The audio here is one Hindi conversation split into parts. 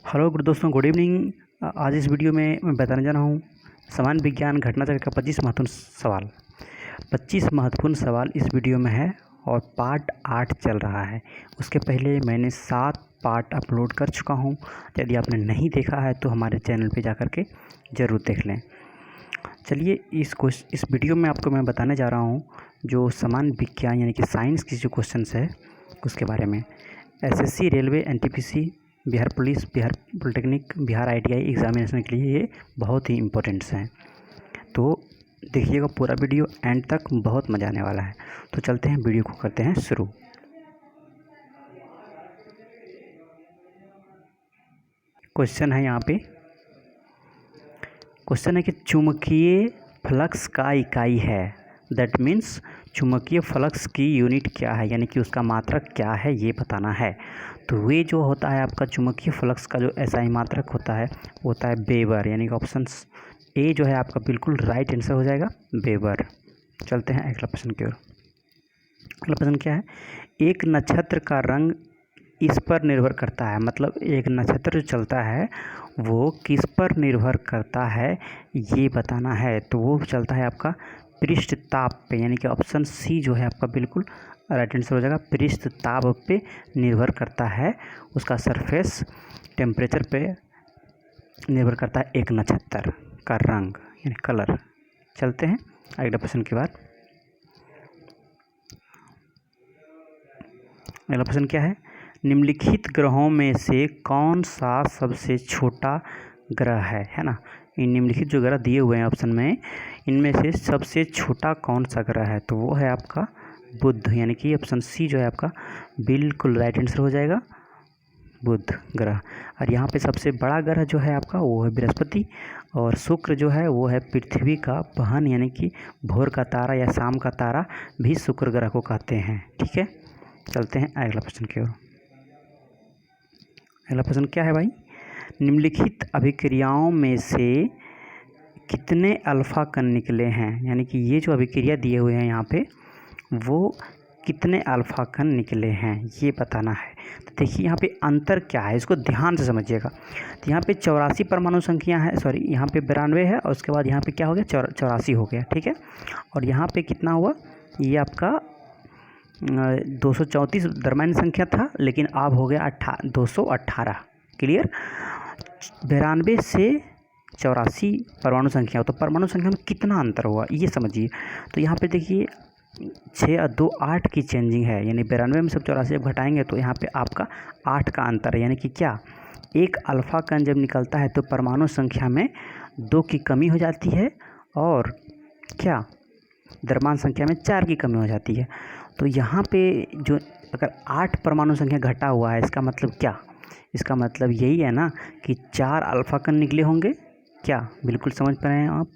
हेलो गुड दोस्तों, गुड इवनिंग। आज इस वीडियो में मैं बताने जा रहा हूँ सामान्य विज्ञान घटना चक्र का 25 महत्वपूर्ण सवाल। 25 महत्वपूर्ण सवाल इस वीडियो में है और पार्ट 8 चल रहा है। उसके पहले मैंने 7 पार्ट अपलोड कर चुका हूँ। यदि आपने नहीं देखा है तो हमारे चैनल पे जाकर के ज़रूर देख लें। चलिए इस वीडियो में आपको मैं बताने जा रहा हूँ जो सामान्य विज्ञान यानी कि साइंस की जो क्वेश्चंस है उसके बारे में। SSC, railway, NTPC, Bihar police, Bihar polytechnic, Bihar ITI examination के लिए ये बहुत ही इम्पोर्टेंट्स हैं। तो देखिएगा पूरा वीडियो एंड तक, बहुत मज़ा आने वाला है। तो चलते हैं, वीडियो को करते हैं शुरू। क्वेश्चन है यहाँ पे, क्वेश्चन है कि चुंबकीय फ्लक्स का इकाई है, दैट मीन्स चुंबकीय फ्लक्स की यूनिट क्या है, यानी कि उसका मात्रक क्या है ये बताना है। तो ये जो होता है आपका चुंबकीय फ्लक्स का जो एसआई मात्रक होता है वो होता है वेबर, यानी कि ऑप्शन ए जो है आपका बिल्कुल राइट आंसर हो जाएगा, वेबर। चलते हैं अगला प्रश्न की ओर। अगला प्रश्न क्या है, एक नक्षत्र का रंग इस पर निर्भर करता है, मतलब एक नक्षत्र जो चलता है वो किस पर निर्भर करता है ये बताना है। तो वो चलता है आपका पृष्ठ ताप पे, यानी कि ऑप्शन सी जो है आपका बिल्कुल राइट आंसर हो जाएगा। पृष्ठ ताप पे निर्भर करता है, उसका सरफेस टेम्परेचर पे निर्भर करता है एक नक्षत्र का रंग यानी कलर। चलते हैं अगला प्रश्न के बाद। अगला प्रश्न क्या है, निम्नलिखित ग्रहों में से कौन सा सबसे छोटा ग्रह है ना। इन निम्नलिखित जो ग्रह दिए हुए हैं ऑप्शन में, इनमें से सबसे छोटा कौन सा ग्रह है, तो वो है आपका बुध, यानी कि ऑप्शन सी जो है आपका बिल्कुल राइट आंसर हो जाएगा, बुध ग्रह। और यहाँ पे सबसे बड़ा ग्रह जो है आपका वो है बृहस्पति, और शुक्र जो है वो है पृथ्वी का बहन, यानी कि भोर का तारा या शाम का तारा भी शुक्र ग्रह को कहते हैं। ठीक है, चलते हैं अगला प्रश्न की ओर। अगला प्रश्न क्या है भाई, निम्नलिखित अभिक्रियाओं में से कितने अल्फा कण निकले हैं, यानी कि ये जो अभिक्रिया दिए हुए हैं यहाँ पे वो कितने अल्फा कण निकले हैं ये बताना है। तो देखिए यहाँ पे अंतर क्या है, इसको ध्यान से समझिएगा। तो यहाँ पे 84 परमाणु संख्या है, सॉरी यहाँ पे 92 है, और उसके बाद यहाँ पे क्या हो गया 84 हो गया। ठीक है, और यहाँ पे कितना हुआ, ये आपका 234 दरम्यानी संख्या था, लेकिन अब हो गया 218। क्लियर, 92 से 84 परमाणु संख्या हो तो परमाणु संख्या में कितना अंतर हुआ ये समझिए। तो यहाँ पे देखिए 6 और 2 8 की चेंजिंग है, यानी 92 में सब 84 जब घटाएंगे तो यहाँ पे आपका 8 का अंतर है, यानी कि क्या, एक अल्फा कण जब निकलता है तो परमाणु संख्या में 2 की कमी हो जाती है, और क्या द्रव्यमान संख्या में 4 की कमी हो जाती है। तो यहाँ पे जो अगर 8 परमाणु संख्या घटा हुआ है, इसका मतलब क्या, इसका मतलब यही है ना कि 4 अल्फा कण निकले होंगे। क्या बिल्कुल समझ पा रहे हैं आप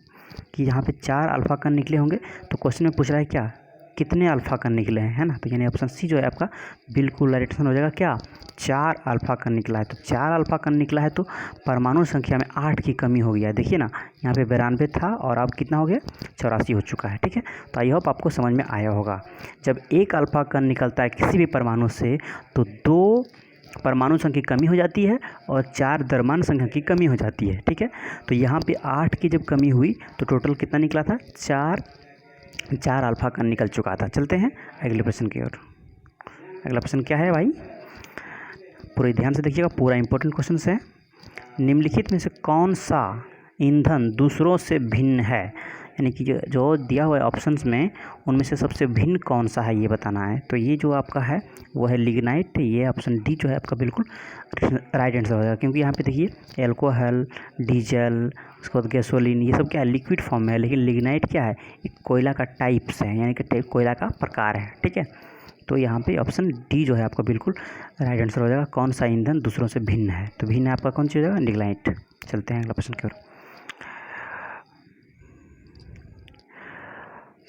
कि यहाँ पे 4 अल्फा कण निकले होंगे। तो क्वेश्चन में पूछ रहा है क्या, कितने अल्फा कण निकले हैं, है ना। तो यानी ऑप्शन सी जो है आपका बिल्कुल राइट आंसर हो जाएगा, क्या 4 अल्फा कण निकला है। तो 4 अल्फा कण निकला है तो परमाणु संख्या में 8 की कमी हो गया है। देखिए ना, यहाँ पे 92 था और अब कितना हो गया 84 हो चुका है। ठीक है, तो आई होप आपको समझ में आया होगा। जब एक अल्फा कण निकलता है किसी भी परमाणु से तो 2 परमाणु संख्या की कमी हो जाती है और 4 द्रव्यमान संख्या की कमी हो जाती है। ठीक है, तो यहाँ पे 8 की जब कमी हुई तो टोटल कितना निकला था, 4 अल्फा कण निकल चुका था। चलते हैं अगले प्रश्न की ओर। अगला प्रश्न क्या है भाई, पूरे ध्यान से देखिएगा, पूरा इंपॉर्टेंट क्वेश्चन है। निम्नलिखित में से कौन सा ईंधन दूसरों से भिन्न है, यानी कि जो दिया हुआ है ऑप्शंस में उनमें से सबसे भिन्न कौन सा है ये बताना है। तो ये जो आपका है वो है लिग्नाइट, ये ऑप्शन डी जो है आपका बिल्कुल राइट आंसर हो जाएगा, क्योंकि यहाँ पे देखिए एल्कोहल, डीजल, उसके बाद गैसोलीन, ये सब क्या है लिक्विड फॉर्म में है, लेकिन लिग्नाइट क्या है, एक कोयला का टाइप्स है, यानी कि कोयला का प्रकार है। ठीक है, तो यहाँ पे ऑप्शन डी जो है आपका बिल्कुल राइट आंसर हो जाएगा, कौन सा ईंधन दूसरों से भिन्न है। तो भिन्न आपका कौन सी हो जाएगा, लिग्नाइट। चलते हैं अगला प्रश्न की ओर।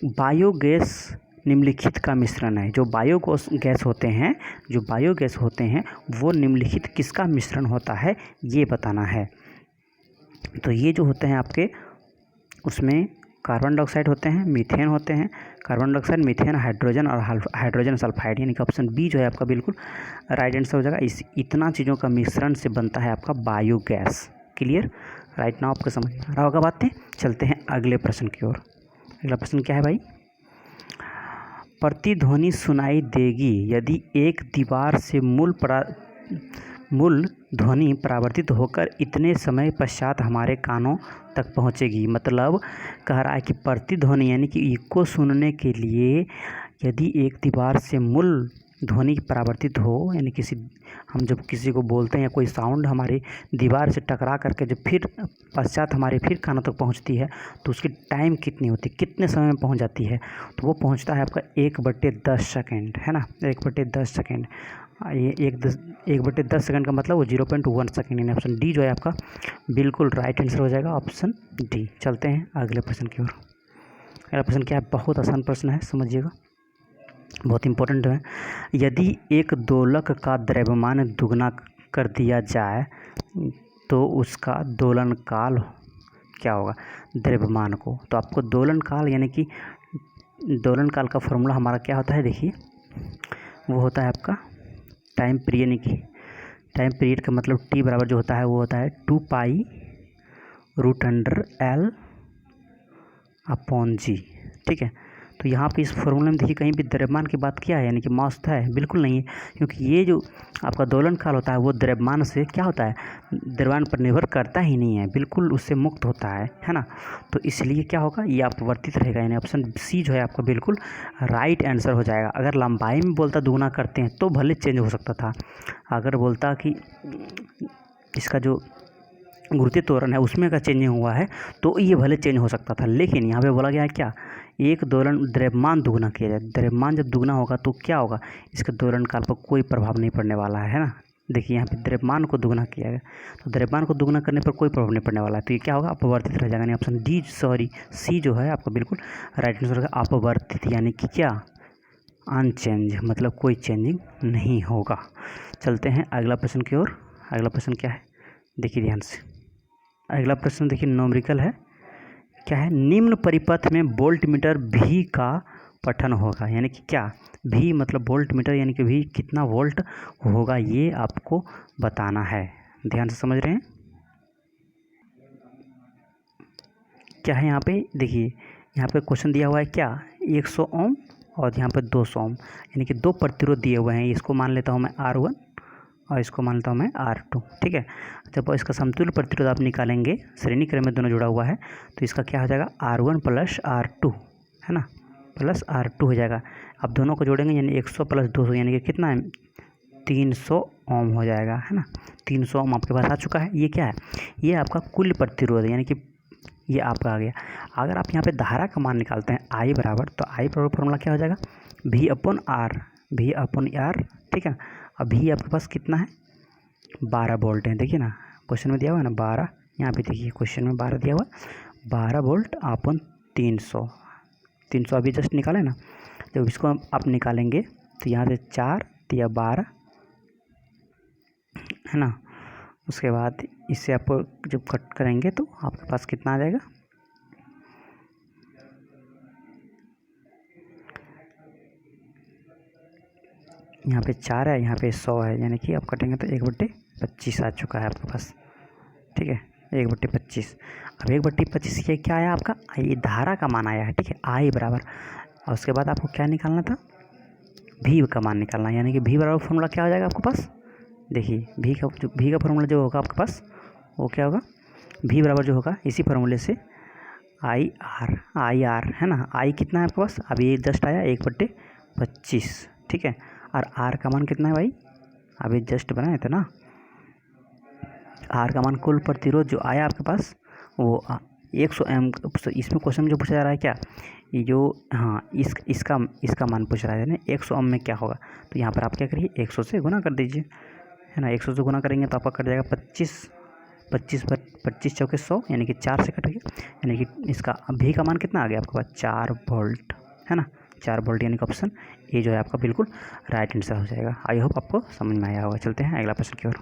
बायोगैस निम्नलिखित का मिश्रण है, जो बायोगैस होते हैं, जो बायोगैस होते हैं वो निम्नलिखित किसका मिश्रण होता है ये बताना है। तो ये जो होते हैं आपके उसमें कार्बन डाइऑक्साइड होते हैं, मीथेन होते हैं, कार्बन डाइऑक्साइड, मीथेन, हाइड्रोजन और हाइड्रोजन सल्फाइड, यानी कि ऑप्शन बी जो है आपका बिल्कुल राइट आंसर हो जाएगा। इतना चीज़ों का मिश्रण से बनता है आपका बायोगैस। क्लियर? राइट नाउ आपको समझ आ रहा होगा बातें। चलते हैं अगले प्रश्न की ओर। अगला प्रश्न क्या है भाई? प्रतिध्वनि सुनाई देगी यदि एक दीवार से मूल ध्वनि परावर्तित होकर इतने समय पश्चात हमारे कानों तक पहुंचेगी। मतलब कह रहा है कि प्रतिध्वनि यानी कि इको सुनने के लिए यदि एक दीवार से मूल ध्वनि परावर्तित हो, यानी हम जब किसी को बोलते हैं या कोई साउंड हमारी दीवार से टकरा करके जब फिर पश्चात हमारे फिर कानों तक पहुंचती है तो उसकी टाइम कितनी होती है, कितने समय में पहुंच जाती है? तो वो पहुंचता है आपका 1/10 सेकेंड, है ना। 1/10 सेकेंड। ये 1/10 सेकेंड का मतलब वो 0.1 सेकेंड, यानी ऑप्शन डी जो है आपका बिल्कुल राइट आंसर हो जाएगा, ऑप्शन डी। चलते हैं अगले प्रश्न की ओर। अगला प्रश्न क्या है? बहुत आसान प्रश्न है, समझिएगा, बहुत इंपॉर्टेंट है। यदि एक दोलक का द्रव्यमान दुगना कर दिया जाए तो उसका दोलन काल क्या होगा? द्रव्यमान को, तो आपको दोलन काल यानी कि दोलन काल का फॉर्मूला हमारा क्या होता है? देखिए, वो होता है आपका टाइम पीरियड, यानी कि टाइम पीरियड का मतलब टी बराबर जो होता है वो होता है 2π√L/G। ठीक है, तो यहाँ पे इस फॉर्मूले में देखिए कहीं भी द्रव्यमान की बात किया है यानी कि मास है? बिल्कुल नहीं है, क्योंकि ये जो आपका दोलन काल होता है वो द्रव्यमान से क्या होता है? द्रव्यमान पर निर्भर करता ही नहीं है, बिल्कुल उससे मुक्त होता है ना। तो इसलिए क्या होगा? ये अपवर्तित रहेगा, यानी ऑप्शन सी जो है आपका बिल्कुल राइट आंसर हो जाएगा। अगर लंबाई में बोलता दुगना करते हैं तो भले चेंज हो सकता था, अगर बोलता कि इसका जो गुरुत्वीय त्वरण है उसमें का चेंजिंग हुआ है तो ये भले चेंज हो सकता था, लेकिन यहाँ पे बोला गया है क्या? एक दोलन द्रव्यमान दुगना किया जाए। द्रव्यमान जब दुगना होगा तो क्या होगा? इसका दोलन काल पर कोई प्रभाव नहीं पड़ने वाला है ना। देखिए यहाँ पे द्रव्यमान को दुगना किया गया, तो द्रव्यमान को दुगना करने पर कोई प्रभाव नहीं पड़ने वाला है, तो ये क्या होगा? अपवर्तित रह जाएगा, यानी ऑप्शन डी सी जो है आपका बिल्कुल राइट आंसर होगा। अपवर्तित यानी कि क्या? अनचेंज, मतलब कोई चेंजिंग नहीं होगा। चलते हैं अगला प्रश्न की ओर। अगला प्रश्न क्या है? देखिए ध्यान से, अगला प्रश्न देखिए न्यूमेरिकल है। क्या है? निम्न परिपथ में वोल्ट मीटर भी का पठन होगा, यानी कि क्या? भी मतलब वोल्ट मीटर, यानी कि भी कितना वोल्ट होगा ये आपको बताना है। ध्यान से समझ रहे हैं? क्या है यहाँ पे? देखिए यहाँ पे क्वेश्चन दिया हुआ है क्या? 100 ओम और यहाँ पे 200 ओम, यानी कि दो प्रतिरोध दिए हुए हैं। इसको मान लेता हूँ मैं R1 और इसको मान लेता हूँ मैं R2। ठीक है, जब इसका समतुल्य प्रतिरोध आप निकालेंगे, श्रेणी क्रम में दोनों जुड़ा हुआ है, तो इसका क्या हो जाएगा? R1 + R2, है ना, प्लस R2 हो जाएगा। अब दोनों को जोड़ेंगे यानी 100 + 200 यानी कि कितना है? 300 ओम हो जाएगा, है ना। 300 ओम आपके पास आ चुका है। ये क्या है? ये आपका कुल प्रतिरोध है, यानी कि ये आपका आ गया। अगर आप यहाँ पे धारा का मान निकालते हैं I बराबर, तो I बराबर फॉर्मूला क्या हो जाएगा? V/R। ठीक है, अब भी आपके पास कितना है? 12 वोल्ट है। देखिए ना क्वेश्चन में दिया हुआ है ना 12, यहाँ पे देखिए क्वेश्चन में 12 दिया हुआ, 12 वोल्ट अपन 300 अभी जस्ट निकाले ना। जब इसको आप निकालेंगे तो यहाँ से 4 या 12, है ना। उसके बाद इससे आप जब कट करेंगे तो आपके पास कितना आ जाएगा? यहाँ पे 4 है, यहाँ पे 100 है, यानी कि आप कटेंगे तो 1/25 आ चुका है आपके पास। ठीक है, 1/25। अब 1/25 ये क्या आया आपका? ये धारा का मान आया है। ठीक है, I बराबर, और उसके बाद आपको क्या निकालना था? भी का मान निकालना, यानी कि भी बराबर फॉर्मूला क्या हो जाएगा आपके पास? देखिए भी का फॉर्मूला जो होगा आपके पास वो क्या होगा? भी बराबर जो होगा इसी फार्मूले से आई आर, है ना। आई कितना है आपके पास? अभी ये जस्ट आया 1/25। ठीक है, और आर का मान कितना है भाई? अभी जस्ट बनाए थे ना। आर का मान कुल प्रतिरोध जो आया आपके पास वो 100 एम। इसमें क्वेश्चन जो पूछा जा रहा है क्या? ये जो हाँ इसका मान पूछ रहा है ना, 100 एम में क्या होगा? तो यहाँ पर आप क्या करिए? 100 से गुना कर दीजिए, है ना। 100 से गुना करेंगे तो आपका कट जाएगा 25 चौके 100, यानी कि 4 से कट गया, यानी कि इसका भी का मान कितना आ गया आपके पास? 4 वोल्ट, है ना। 4 वोल्ट, यानी कि ऑप्शन ए जो है आपका बिल्कुल राइट आंसर हो जाएगा। आई होप आपको समझ में आया होगा। चलते हैं अगला प्रश्न की ओर।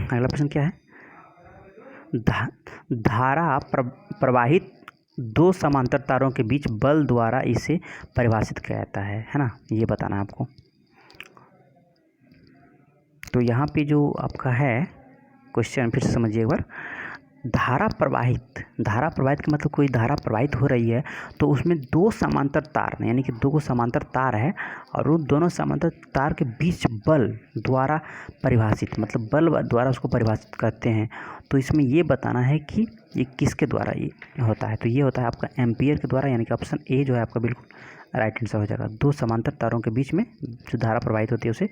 अगला प्रश्न क्या है? धारा प्रवाहित दो समांतर तारों के बीच बल द्वारा इसे परिभाषित किया जाता है ना, ये बताना है आपको। तो यहाँ पे जो आपका है क्वेश्चन फिर से समझिए एक बार। धारा प्रवाहित का मतलब कोई धारा प्रवाहित हो रही है तो उसमें दो समांतर तार यानी कि दो समांतर तार है और उन दोनों समांतर तार के बीच बल द्वारा परिभाषित, मतलब बल द्वारा उसको परिभाषित करते हैं। तो इसमें ये बताना है कि ये किसके द्वारा ये होता है। तो ये होता है आपका एम्पियर के द्वारा, यानी कि ऑप्शन ए जो है आपका बिल्कुल राइट आंसर हो जाएगा। दो समांतर तारों के बीच में जो धारा प्रवाहित होती है उसे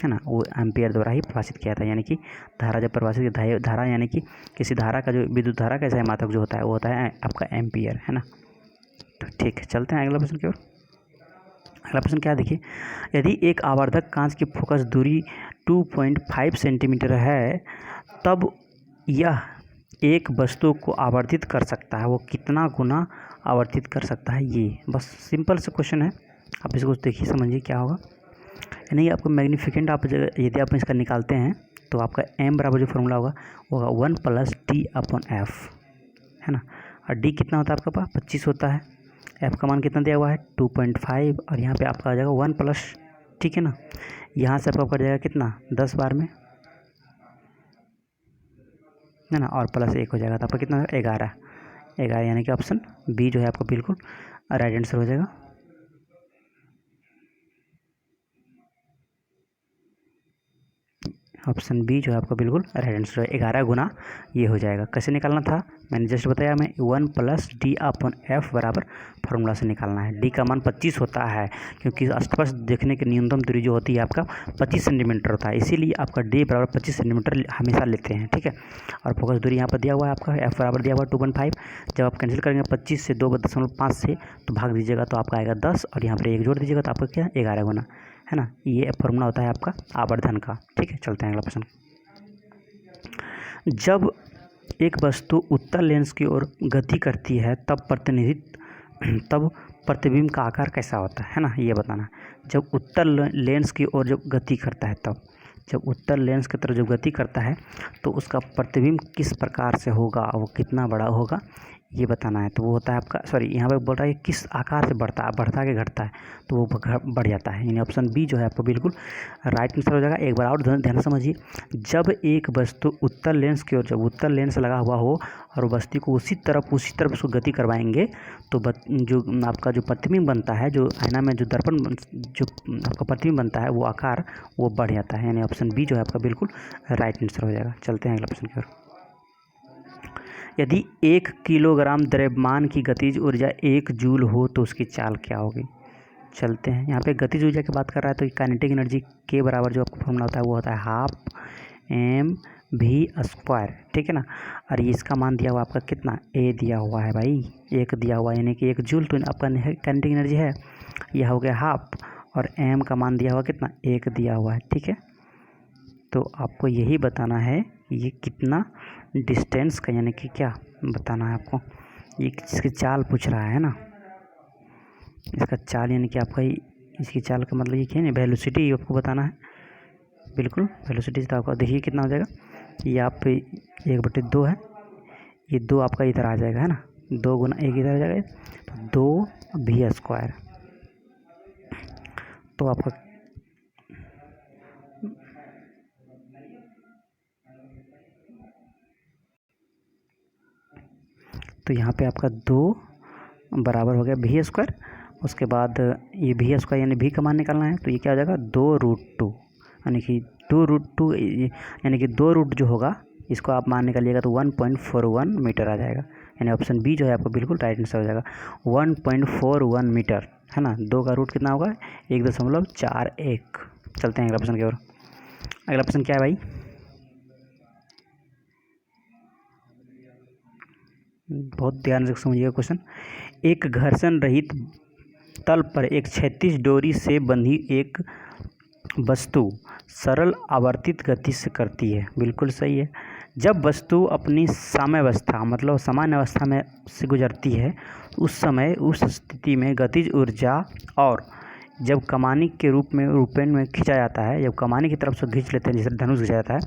है ना वो एम्पियर द्वारा ही परिभाषित किया था। यानी कि धारा जब परिभाषित धारा यानी कि किसी धारा का जो विद्युत धारा का सहमात्रक जो होता है वो होता है आपका एम्पियर, है ना। तो ठीक है, चलते हैं अगला प्रश्न की ओर। अगला प्रश्न क्या है देखिए, यदि एक आवर्धक कांच की फोकस दूरी 2.5 सेंटीमीटर है तब यह एक वस्तु को आवर्धित कर सकता है, वो कितना गुना आवर्धित कर सकता है। ये बस सिंपल से क्वेश्चन है, आप इसको देखिए समझिए क्या होगा। यानी आपको मैग्नीफिकेंट आप यदि आप इसका निकालते हैं तो आपका m बराबर जो फॉर्मूला होगा वो होगा 1 + d/f, है ना। और d कितना होता है आपका पास 25 होता है, f का मान कितना दिया हुआ है 2.5 और यहाँ पे आपका आ जाएगा 1 प्लस, ठीक है ना। यहाँ से आपका पड़ जाएगा कितना 10 बार में, है ना, और प्लस 1 हो जाएगा तो आपका कितना 11 यानी कि ऑप्शन बी जो है आपका बिल्कुल राइट आंसर हो जाएगा। ऑप्शन बी जो है आपका बिल्कुल राइट आंसर है। 11 गुना ये हो जाएगा। कैसे निकालना था मैंने जस्ट बताया, मैं 1 + d/f बराबर फार्मूला से निकालना है। d का मान 25 होता है क्योंकि आसपास देखने की न्यूनतम दूरी जो होती है आपका 25 सेंटीमीटर होता है, इसीलिए आपका d बराबर 25 सेंटीमीटर हमेशा लेते हैं, ठीक है। और फोकस दूरी यहाँ पर दिया हुआ है आपका, f बराबर दिया हुआ है 2.5। जब आप कैंसिल करेंगे 25 से 2.5 से तो भाग दीजिएगा तो आपका आएगा 10 और यहाँ पर 1 जोड़ दीजिएगा तो आपका क्या 11 गुना, है ना। ये फॉर्मूला होता है आपका आवर्धन का, ठीक है। चलते हैं अगला प्रश्न। जब एक वस्तु उत्तल लेंस की ओर गति करती है तब प्रतिबिंब का आकार कैसा होता है ना, ये बताना। जब उत्तल लेंस की ओर जब गति करता है तब, जब उत्तल लेंस की तरफ जब गति करता है तो उसका प्रतिबिंब किस प्रकार से होगा, वो कितना बड़ा होगा, ये बताना है। तो वो होता है आपका, सॉरी यहाँ पे बोल रहा है किस आकार से बढ़ता के घटता है तो वो बढ़ जाता है, यानी ऑप्शन बी जो है आपको बिल्कुल राइट आंसर हो जाएगा। एक बार और ध्यान समझिए, जब एक वस्तु उत्तल लेंस की ओर, जब उत्तल लेंस लगा हुआ हो और वस्तु को उसी तरफ उसको गति करवाएंगे तो जो आपका जो प्रतिबिंब बनता है, जो आईना में जो दर्पण जो आपका प्रतिबिंब बनता है वो आकार वो बढ़ जाता है, यानी ऑप्शन बी जो है आपका बिल्कुल राइट आंसर हो जाएगा। चलते हैं अगला प्रश्न की ओर। यदि 1 किलोग्राम द्रव्यमान की गतिज ऊर्जा 1 जूल हो तो उसकी चाल क्या होगी। चलते हैं, यहाँ पे गतिज ऊर्जा की बात कर रहा है तो काइनेटिक एनर्जी के बराबर जो आपका फॉर्मूला होता है वो होता है ½ mv², ठीक है ना। और इसका मान दिया हुआ आपका कितना a दिया हुआ है भाई, 1 दिया हुआ है, यानी कि 1 जूल तो आपका काइनेटिक एनर्जी है, यह हो गया ½ और m का मान दिया हुआ कितना 1 दिया हुआ है, ठीक है। तो आपको यही बताना है ये कितना डिस्टेंस का, यानी कि क्या बताना है आपको, ये इसकी चाल पूछ रहा है ना, इसका चाल यानी कि आपका इसकी चाल का मतलब ये क्या है, वेलोसिटी आपको बताना है, बिल्कुल वेलोसिटी। तो आपका देखिए कितना हो जाएगा, ये आप 1/2 है, ये 2 आपका इधर आ जाएगा, है ना, 2 गुना 1 इधर आ जाएगा तो 2v²। तो आपका तो यहाँ पे आपका 2 बराबर हो गया v², उसके बाद ये v² यानी v का मान निकालना है तो ये क्या हो जाएगा 2√2, यानी कि 2√2 यानी कि 2 रूट जो होगा इसको आप मान निकालिएगा तो 1.41 मीटर आ जाएगा, यानी ऑप्शन बी जो है आपको बिल्कुल राइट आंसर हो जाएगा 1.41 मीटर, है ना। 2 का रूट कितना होगा 1.41। चलते हैं अगला प्रश्न की ओर। अगला प्रश्न क्या है भाई, बहुत ध्यान से समझिएगा क्वेश्चन। एक घर्षण रहित तल पर एक क्षैतिज डोरी से बंधी एक वस्तु सरल आवर्तित गति से करती है, बिल्कुल सही है। जब वस्तु अपनी साम्यावस्था मतलब सामान्य अवस्था में से गुजरती है उस समय उस स्थिति में गतिज ऊर्जा और जब कमानी के रूप में रूपेण में खींचा जाता है, जब कमानी की तरफ से खींच लेते हैं जैसे धनुष खींचा जाता है,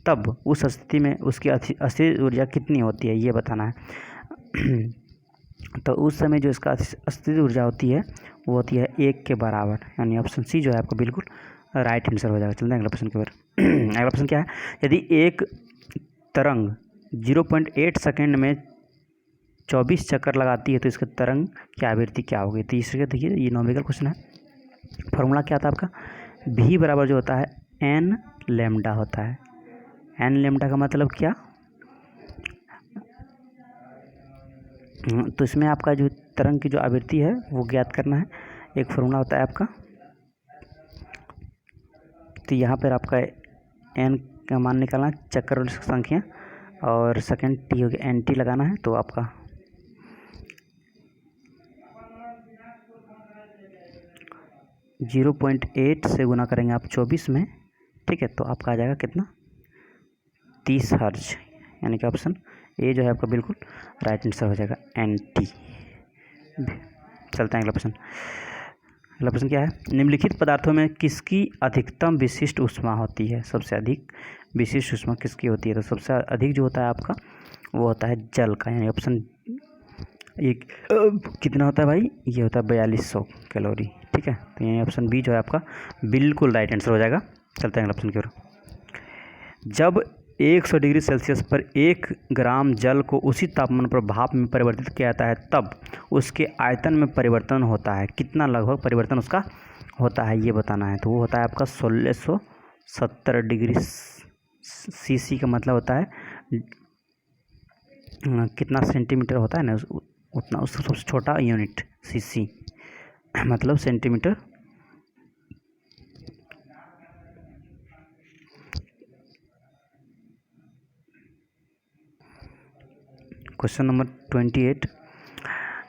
तब उस स्थिति में उसकी अस्थिर ऊर्जा कितनी होती है ये बताना है। तो उस समय जो इसका अस्थिर ऊर्जा होती है वो होती है 1 के बराबर, यानी ऑप्शन सी जो है आपका बिल्कुल राइट आंसर हो जाएगा। चलते हैं अगला प्रश्न की ओर। अगला प्रश्न क्या है, यदि एक तरंग 0.8 सेकेंड में 24 चक्कर लगाती है तो इसका तरंग की आवृत्ति क्या होगी। तो इसके देखिए ये नॉमिकल क्वेश्चन है। फॉर्मूला क्या था आपका, भी बराबर जो होता है एन लेमडा होता है। एन लेमडा का मतलब क्या, तो इसमें आपका जो तरंग की जो आवृत्ति है वो ज्ञात करना है। एक फॉर्मूला होता है आपका, तो यहाँ पर आपका एन का मान निकालना, चक्कर संख्या, और सेकेंड टी हो गया, एन टी लगाना है। तो आपका 0.8 से गुना करेंगे आप 24 में, ठीक है, तो आपका आ जाएगा कितना 30 हर्ज, यानी कि ऑप्शन ए जो है आपका बिल्कुल राइट आंसर हो जाएगा, एन टी। चलते हैं अगला प्रश्न। अगला प्रश्न क्या है, निम्नलिखित पदार्थों में किसकी अधिकतम विशिष्ट ऊष्मा होती है। सबसे अधिक विशिष्ट ऊष्मा किसकी होती है, तो सबसे अधिक जो होता है आपका वो होता है जल का, यानी ऑप्शन एक कितना होता है भाई, ये होता है 4200 कैलोरी, ठीक है। तो ये ऑप्शन बी जो है आपका बिल्कुल राइट आंसर हो जाएगा। चलते हैं अगला प्रश्न की ओर। जब 100 डिग्री सेल्सियस पर 1 ग्राम जल को उसी तापमान पर भाप में परिवर्तित किया जाता है तब उसके आयतन में परिवर्तन होता है, कितना लगभग परिवर्तन उसका होता है ये बताना है। तो वो होता है आपका 1670 डिग्री सीसी का मतलब होता है कितना सेंटीमीटर होता है ना, उतना उसका सबसे छोटा यूनिट सीसी मतलब सेंटीमीटर। क्वेश्चन नंबर 28,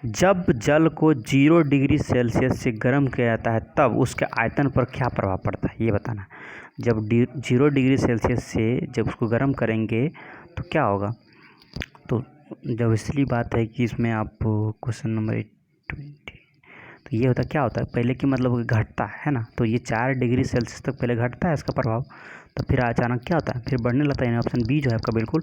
जब जल को 0 डिग्री सेल्सियस से गर्म किया जाता है तब उसके आयतन पर क्या प्रभाव पड़ता है ये बताना है। जब 0 डिग्री सेल्सियस से जब उसको गर्म करेंगे तो क्या होगा, तो जब इसलिए बात है कि इसमें आप क्वेश्चन नंबर 20, तो ये होता क्या होता है पहले कि मतलब घटता है ना, तो ये 4 डिग्री सेल्सियस तक पहले घटता है इसका प्रभाव, तो फिर अचानक क्या होता है फिर बढ़ने लगता है, यानी ऑप्शन बी जो है आपका बिल्कुल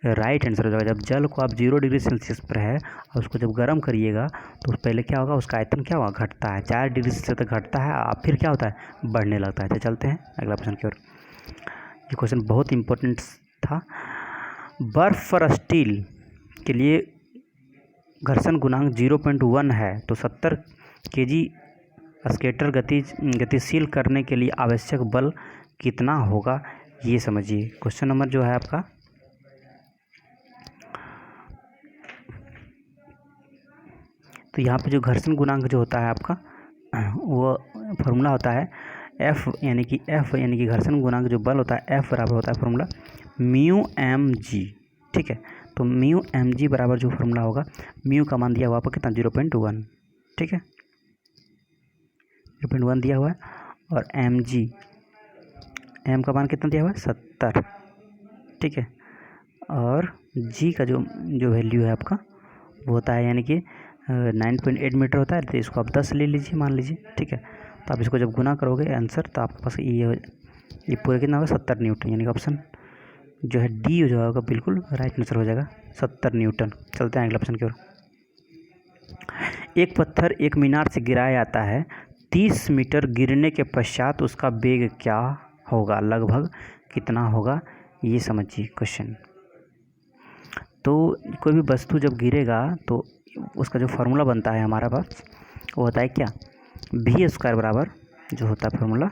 राइट आंसर हो जाएगा। जब जल को आप 0 डिग्री सेल्सियस पर है और उसको जब गर्म करिएगा तो पहले क्या होगा, उसका आयतन क्या होगा, घटता है, 4 डिग्री सेल्सियस तक घटता है और फिर क्या होता है बढ़ने लगता है। तो चलते हैं अगला प्रश्न की ओर। ये क्वेश्चन बहुत इंपॉर्टेंट था। बर्फ और स्टील के लिए घर्षण गुणांक 0.1 है तो 70 kg स्केटर गतिशील करने के लिए आवश्यक बल कितना होगा ये समझिए। क्वेश्चन नंबर जो है आपका तो यहाँ पे जो घर्षण गुणांक जो होता है आपका वो फॉर्मूला होता है एफ यानी कि घर्षण गुणांक जो बल होता है एफ बराबर होता है फॉर्मूला म्यू एम जी, ठीक है। तो म्यू एम जी बराबर जो फॉर्मूला होगा, म्यू का मान दिया हुआ आपको कितना 0.1, ठीक है, 0.1 दिया हुआ है, और एम जी एम का मान कितना दिया हुआ है 70, ठीक है, और जी का जो वैल्यू है आपका वो होता है यानी कि 9.8 मीटर होता है, तो इसको आप 10 ले लीजिए मान लीजिए, ठीक है। तो आप इसको जब गुना करोगे आंसर तो आपके पास ये पूरा कितना होगा 70 न्यूटन, यानी कि ऑप्शन जो है डी जो होगा बिल्कुल राइट आंसर हो जाएगा 70 न्यूटन। चलते हैं अगला ऑप्शन की ओर। एक पत्थर एक मीनार से गिराया जाता है, 30 मीटर गिरने के पश्चात उसका वेग क्या होगा, लगभग कितना होगा ये समझिए क्वेश्चन। तो कोई भी वस्तु जब गिरेगा तो उसका जो फार्मूला बनता है हमारा पास वो होता है क्या, भी स्क्वायर बराबर जो होता है फार्मूला,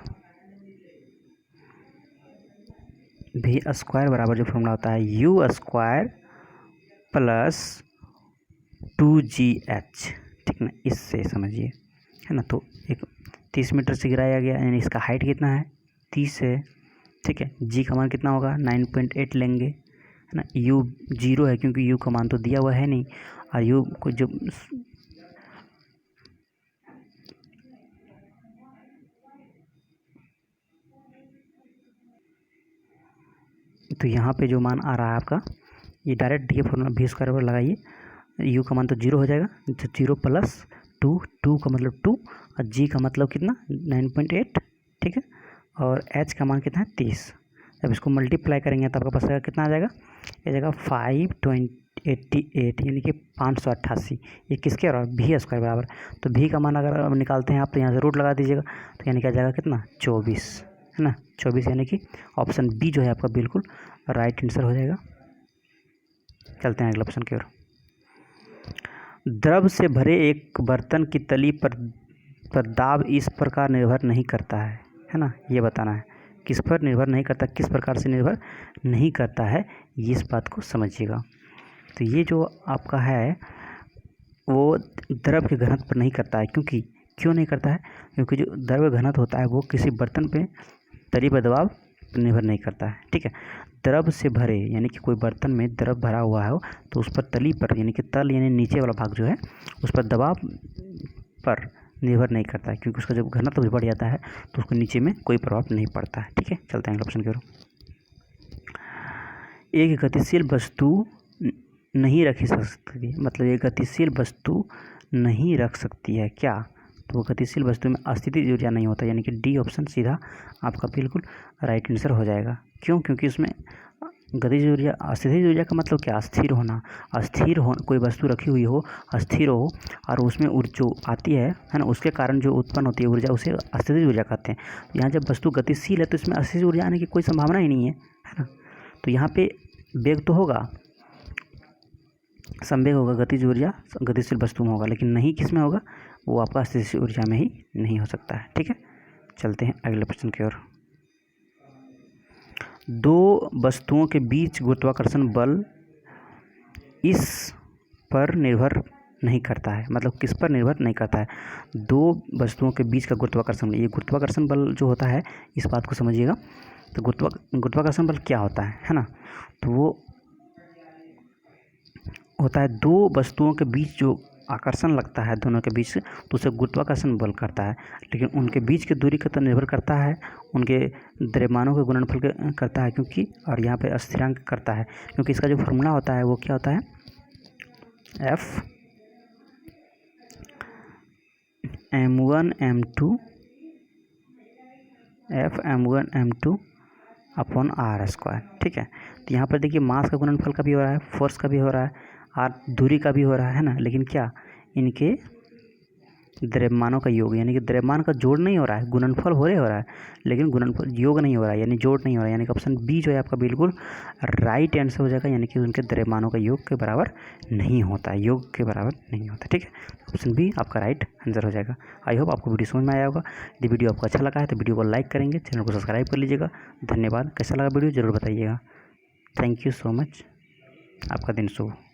भी स्क्वायर बराबर जो फार्मूला होता है यू स्क्वायर प्लस 2GH, ठीक ना, इससे समझिए है ना। तो एक 30 मीटर से गिराया गया यानी इसका हाइट कितना है 30 है, ठीक है। जी का मान कितना होगा 9.8 लेंगे है ना, यू 0 है क्योंकि यू का मान तो दिया हुआ है नहीं, और यू को जो तो यहाँ पे जो मान आ रहा है आपका ये डायरेक्ट ये फॉर्मूला भी स्क्वायर पर लगाइए, यू का मान तो 0 हो जाएगा, 0 प्लस 2 का मतलब 2 और जी का मतलब कितना 9.8, ठीक है, और एच का मान कितना है 30। जब इसको मल्टीप्लाई करेंगे तो आपका पास कितना आ जाएगा, ये जाएगा 588 यानी कि 588। ये किसके बराबर, भी स्क्वायर बराबर। तो भी का मान अगर अब निकालते हैं आप तो यहाँ से रूट लगा दीजिएगा, तो यानी क्या जाएगा कितना 24, है ना, 24, यानी कि ऑप्शन बी जो है आपका बिल्कुल राइट आंसर हो जाएगा। चलते हैं अगला प्रश्न की ओर। द्रव से भरे एक बर्तन की तली पर दाब इस प्रकार निर्भर नहीं करता है ना, ये बताना है किस पर निर्भर नहीं करता, किस प्रकार से निर्भर नहीं करता है, ये इस बात को समझिएगा। तो ये जो आपका है वो द्रव के घनत्व पर नहीं करता है, क्यों नहीं करता है, क्योंकि जो द्रव घनत्व होता है वो किसी बर्तन पे तली पर दबाव पर निर्भर नहीं करता है, ठीक है। द्रव से भरे यानी कि कोई बर्तन में द्रव भरा हुआ है तो उस पर तली पर यानी कि तल यानी नीचे वाला भाग जो है उस पर दबाव पर निर्भर नहीं करता है, क्योंकि उसका जब घनत्व बढ़ जाता है तो उसको नीचे में कोई प्रभाव नहीं पड़ता है, ठीक है। चलते हैं अगला प्रश्न की ओर। एक गतिशील वस्तु नहीं रखी सकती, मतलब एक गतिशील वस्तु नहीं रख सकती है क्या, तो वो गतिशील वस्तु में अस्थितिज ऊर्जा नहीं होता, यानी कि डी ऑप्शन सीधा आपका बिल्कुल राइट आंसर हो जाएगा। क्यों, क्योंकि उसमें गतिज ऊर्जा, अस्थितिज ऊर्जा का मतलब क्या, स्थिर होना, स्थिर हो, कोई वस्तु रखी हुई हो, स्थिर हो और उसमें जो आती है ना, उसके कारण जो उत्पन्न होती है ऊर्जा उसे अस्थितिज ऊर्जा कहते हैं। यहाँ जब वस्तु गतिशील है तो इसमें अस्थितिज ऊर्जा आने की कोई संभावना ही नहीं है ना। तो यहाँ पे वेग तो होगा, संवेग होगा, गतिज ऊर्जा गतिशील वस्तु में होगा, लेकिन नहीं किस में होगा, वो आपका अस्थितिज ऊर्जा में ही नहीं हो सकता है, ठीक है। चलते हैं अगले प्रश्न की ओर। दो वस्तुओं के बीच गुरुत्वाकर्षण बल इस पर निर्भर नहीं करता है, मतलब किस पर निर्भर नहीं करता है, दो वस्तुओं के बीच का गुरुत्वाकर्षण, ये गुरुत्वाकर्षण बल जो होता है इस बात को समझिएगा। तो गुरुत्वाकर्षण बल क्या होता है ना, तो वो होता है दो वस्तुओं के बीच जो आकर्षण लगता है दोनों के बीच, तो उसे गुरुत्वाकर्षण बल करता है, लेकिन उनके बीच की दूरी का तो निर्भर करता है उनके द्रव्यमानों के गुणनफल के करता है, क्योंकि और यहाँ पे स्थिरांक करता है, क्योंकि इसका जो फॉर्मूला होता है वो क्या होता है, F m1 m2 upon r square, ठीक है। तो यहाँ पर देखिए मास का गुणनफल का भी हो रहा है, फोर्स का भी हो रहा है और दूरी का भी हो रहा है ना, लेकिन क्या इनके द्रव्यमानों का योग, यानी कि द्रव्यमान का जोड़ नहीं हो रहा है, गुणनफल हो रहा है लेकिन गुणनफल योग नहीं हो रहा है, यानी जोड़ नहीं हो रहा है, यानी कि ऑप्शन बी जो है आपका बिल्कुल राइट आंसर हो जाएगा, यानी कि उनके द्रव्यमानों का योग के बराबर नहीं होता है, योग के बराबर नहीं होता, ठीक है। ऑप्शन बी आपका राइट आंसर हो जाएगा। आई होप आपको वीडियो समझ में आया होगा। यदि वीडियो आपको अच्छा लगा है तो वीडियो को लाइक करेंगे, चैनल को सब्सक्राइब कर लीजिएगा। धन्यवाद। कैसा लगा वीडियो ज़रूर बताइएगा। Thank you so much. आपका दिन शुभ।